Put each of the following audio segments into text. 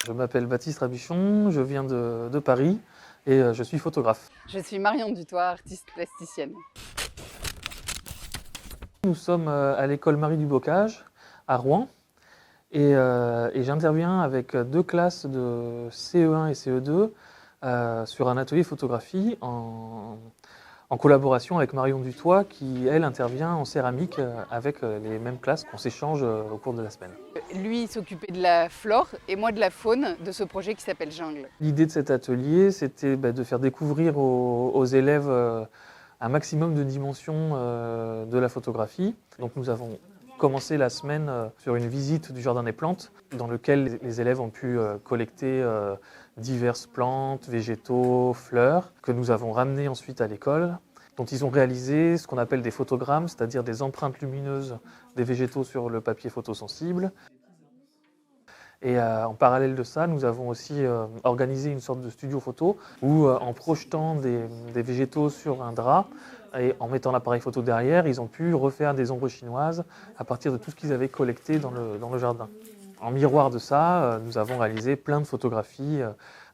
Je m'appelle Baptiste Rabichon, je viens de Paris et je suis photographe. Je suis Marion Dutoit, artiste plasticienne. Nous sommes à l'école Marie du Bocage à Rouen et j'interviens avec deux classes de CE1 et CE2 sur un atelier photographie en collaboration avec Marion Dutoit qui, elle, intervient en céramique avec les mêmes classes qu'on s'échange au cours de la semaine. Lui s'occupait de la flore et moi de la faune de ce projet qui s'appelle Jungle. L'idée de cet atelier, c'était de faire découvrir aux élèves un maximum de dimensions de la photographie. Donc nous avons commencé la semaine sur une visite du Jardin des plantes, dans lequel les élèves ont pu collecter diverses plantes, végétaux, fleurs, que nous avons ramenées ensuite à l'école, dont ils ont réalisé ce qu'on appelle des photogrammes, c'est-à-dire des empreintes lumineuses des végétaux sur le papier photosensible. Et en parallèle de ça, nous avons aussi organisé une sorte de studio photo où, en projetant des végétaux sur un drap et en mettant l'appareil photo derrière, ils ont pu refaire des ombres chinoises à partir de tout ce qu'ils avaient collecté dans le jardin. En miroir de ça, nous avons réalisé plein de photographies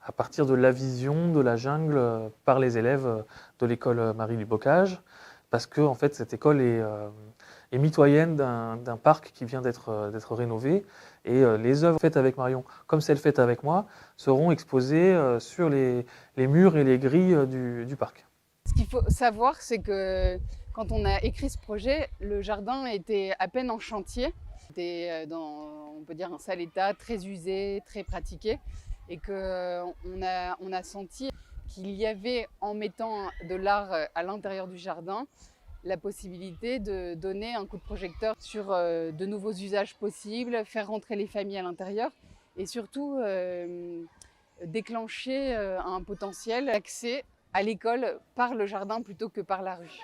à partir de la vision de la jungle par les élèves de l'école Marie du Bocage, parce que en fait, cette école est mitoyenne d'un parc qui vient d'être rénové. Et les œuvres faites avec Marion, comme celles faites avec moi, seront exposées sur les murs et les grilles du parc. Ce qu'il faut savoir, c'est que quand on a écrit ce projet, le jardin était à peine en chantier. C'était dans, on peut dire, un sale état, très usé, très pratiqué. Et qu'on a senti qu'il y avait, en mettant de l'art à l'intérieur du jardin, la possibilité de donner un coup de projecteur sur de nouveaux usages possibles, faire rentrer les familles à l'intérieur et surtout déclencher un potentiel d'accès à l'école par le jardin plutôt que par la rue.